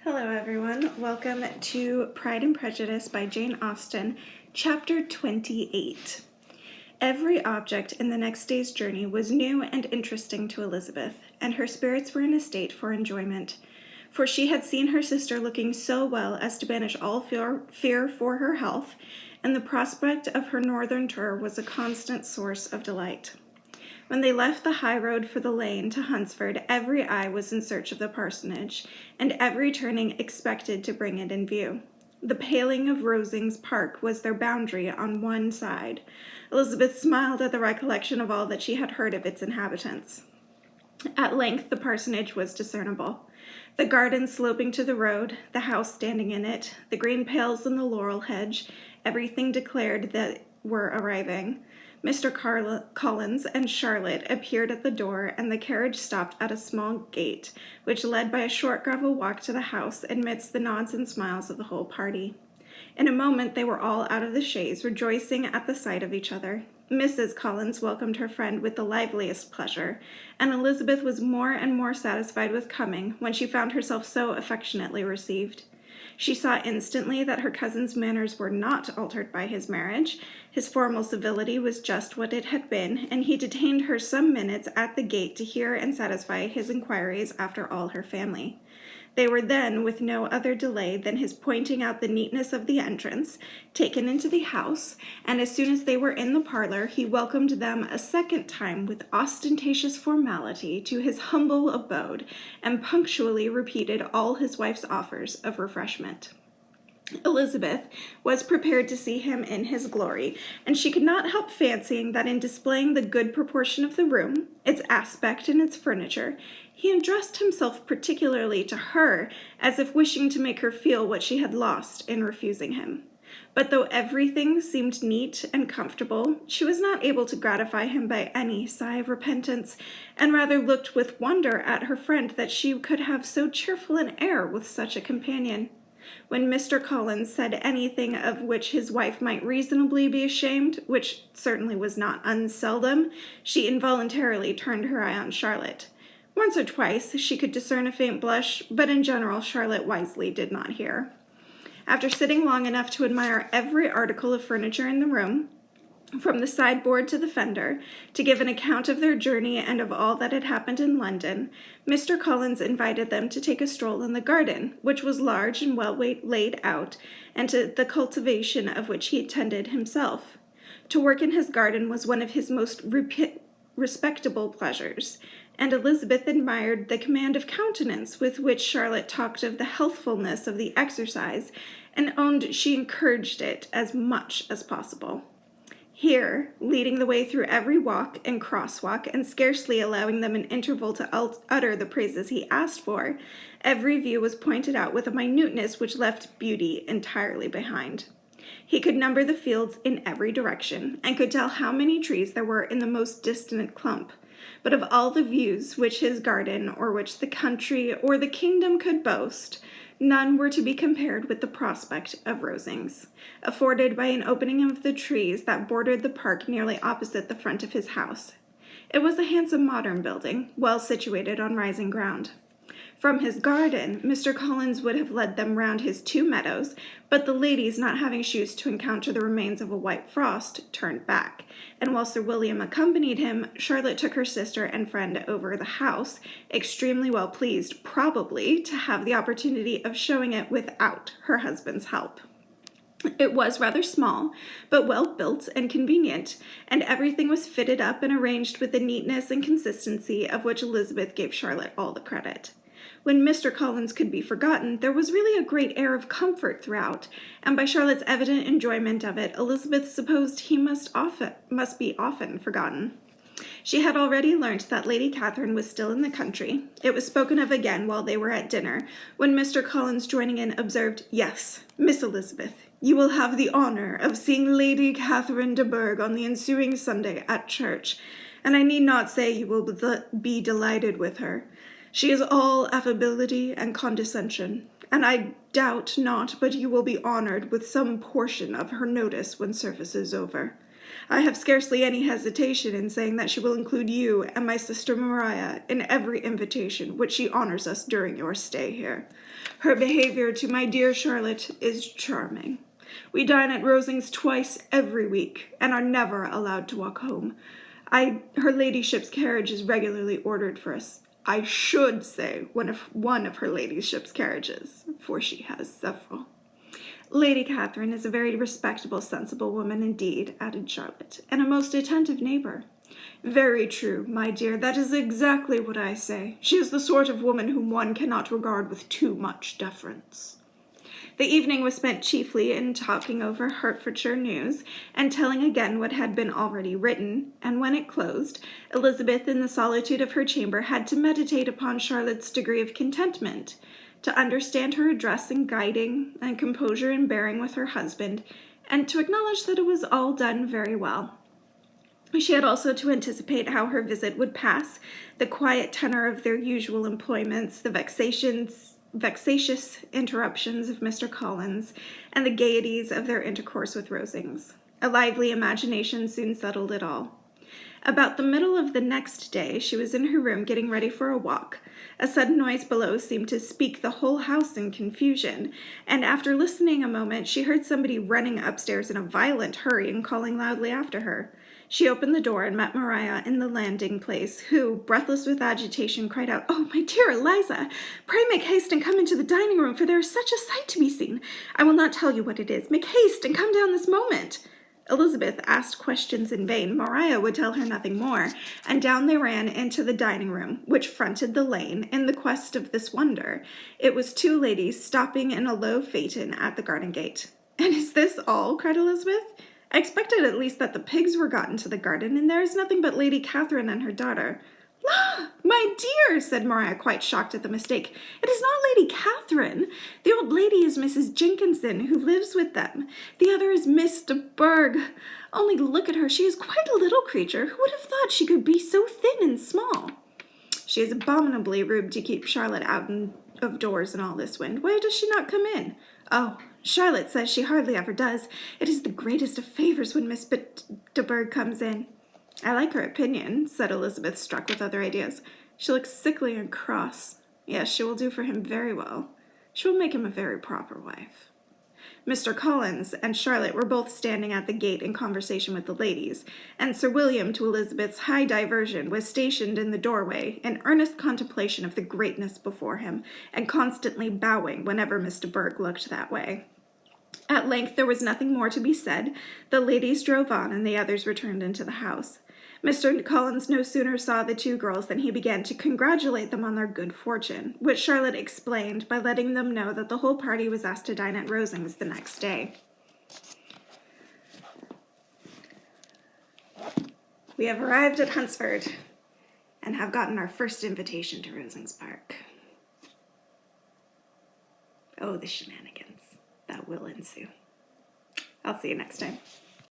Hello everyone, welcome to Pride and Prejudice by Jane Austen, Chapter 28. Every object in the next day's journey was new and interesting to Elizabeth, and her spirits were in a state for enjoyment, for she had seen her sister looking so well as to banish all fear for her health, and the prospect of her northern tour was a constant source of delight. When they left the high road for the lane to Hunsford, every eye was in search of the parsonage, and every turning expected to bring it in view. The paling of Rosings Park was their boundary on one side. Elizabeth smiled at the recollection of all that she had heard of its inhabitants. At length the parsonage was discernible. The garden sloping to the road, the house standing in it, the green pales and the laurel hedge, everything declared that were arriving. Mr. Collins and Charlotte appeared at the door, and the carriage stopped at a small gate, which led by a short gravel walk to the house amidst the nods and smiles of the whole party. In a moment they were all out of the chaise, rejoicing at the sight of each other. Mrs. Collins welcomed her friend with the liveliest pleasure, and Elizabeth was more and more satisfied with coming when she found herself so affectionately received. She saw instantly that her cousin's manners were not altered by his marriage. His formal civility was just what it had been, and he detained her some minutes at the gate to hear and satisfy his inquiries after all her family. They were then, with no other delay than his pointing out the neatness of the entrance, taken into the house, and as soon as they were in the parlor, he welcomed them a second time with ostentatious formality to his humble abode, and punctually repeated all his wife's offers of refreshment. Elizabeth was prepared to see him in his glory, and she could not help fancying that in displaying the good proportion of the room, its aspect and its furniture, he addressed himself particularly to her, as if wishing to make her feel what she had lost in refusing him. But though everything seemed neat and comfortable, she was not able to gratify him by any sigh of repentance, and rather looked with wonder at her friend that she could have so cheerful an air with such a companion. When Mr. Collins said anything of which his wife might reasonably be ashamed, which certainly was not unseldom, she involuntarily turned her eye on Charlotte. Once or twice she could discern a faint blush, but in general Charlotte wisely did not hear. After sitting long enough to admire every article of furniture in the room, from the sideboard to the fender, to give an account of their journey and of all that had happened in London, Mr. Collins invited them to take a stroll in the garden, which was large and well laid out, and to the cultivation of which he attended himself. To work in his garden was one of his most respectable pleasures, and Elizabeth admired the command of countenance with which Charlotte talked of the healthfulness of the exercise, and owned she encouraged it as much as possible. Here, leading the way through every walk and crosswalk, and scarcely allowing them an interval to utter the praises he asked for, every view was pointed out with a minuteness which left beauty entirely behind. He could number the fields in every direction, and could tell how many trees there were in the most distant clump. But of all the views which his garden, or which the country, or the kingdom could boast, none were to be compared with the prospect of Rosings, afforded by an opening of the trees that bordered the park nearly opposite the front of his house. It was a handsome modern building, well situated on rising ground. From his garden, Mr. Collins would have led them round his 2 meadows, but the ladies, not having shoes to encounter the remains of a white frost, turned back, and while Sir William accompanied him, Charlotte took her sister and friend over the house, extremely well pleased, probably, to have the opportunity of showing it without her husband's help. It was rather small, but well built and convenient, and everything was fitted up and arranged with the neatness and consistency of which Elizabeth gave Charlotte all the credit. When Mr. Collins could be forgotten, there was really a great air of comfort throughout, and by Charlotte's evident enjoyment of it, Elizabeth supposed he must be often forgotten. She had already learnt that Lady Catherine was still in the country. It was spoken of again while they were at dinner, when Mr. Collins, joining in, observed, "Yes, Miss Elizabeth, you will have the honour of seeing Lady Catherine de Bourgh on the ensuing Sunday at church, and I need not say you will be delighted with her. She is all affability and condescension, and I doubt not but you will be honoured with some portion of her notice when service is over. I have scarcely any hesitation in saying that she will include you and my sister Maria in every invitation which she honors us during your stay here. Her behavior to my dear Charlotte is charming. We dine at Rosings twice every week, and are never allowed to walk home. Her ladyship's carriage is regularly ordered for us. I should say one of her ladyship's carriages, for she has several. Lady Catherine is a very respectable, sensible woman indeed, added Charlotte, and a most attentive neighbor. Very true, my dear, that is exactly what I say. She is the sort of woman whom one cannot regard with too much deference. The evening was spent chiefly in talking over Hertfordshire news, and telling again what had been already written, and when it closed, Elizabeth, in the solitude of her chamber, had to meditate upon Charlotte's degree of contentment, to understand her address and guiding, and composure in bearing with her husband, and to acknowledge that it was all done very well. She had also to anticipate how her visit would pass, the quiet tenor of their usual employments, the vexatious interruptions of Mr. Collins, and the gaieties of their intercourse with Rosings. A lively imagination soon settled it all. About the middle of the next day, she was in her room getting ready for a walk. A sudden noise below seemed to speak the whole house in confusion, and after listening a moment, she heard somebody running upstairs in a violent hurry and calling loudly after her. She opened the door and met Maria in the landing place, who, breathless with agitation, cried out, "Oh, my dear Eliza, pray make haste and come into the dining room, for there is such a sight to be seen. I will not tell you what it is. Make haste and come down this moment." Elizabeth asked questions in vain. Maria would tell her nothing more, and down they ran into the dining room, which fronted the lane, in the quest of this wonder. It was two ladies stopping in a low phaeton at the garden gate. "And is this all?" cried Elizabeth. "I expected at least that the pigs were got into the garden, and there is nothing but Lady Catherine and her daughter." "La, my dear," said Maria, quite shocked at the mistake, "it is not Lady Catherine. The old lady is Mrs. Jenkinson, who lives with them. The other is Miss de Bourgh. Only look at her. She is quite a little creature. Who would have thought she could be so thin and small?" "She is abominably rude to keep Charlotte out of doors in all this wind. Why does she not come in?" "Oh, Charlotte says she hardly ever does. It is the greatest of favors when Miss de Bourgh comes in." "I like her opinion," said Elizabeth, struck with other ideas. "She looks sickly and cross. Yes, she will do for him very well. She will make him a very proper wife." Mr. Collins and Charlotte were both standing at the gate in conversation with the ladies, and Sir William, to Elizabeth's high diversion, was stationed in the doorway, in earnest contemplation of the greatness before him, and constantly bowing whenever Miss de Bourgh looked that way. At length there was nothing more to be said. The ladies drove on, and the others returned into the house. Mr. Collins no sooner saw the two girls than he began to congratulate them on their good fortune, which Charlotte explained by letting them know that the whole party was asked to dine at Rosings the next day. We have arrived at Hunsford and have gotten our first invitation to Rosings Park. Oh, the shenanigans that will ensue. I'll see you next time.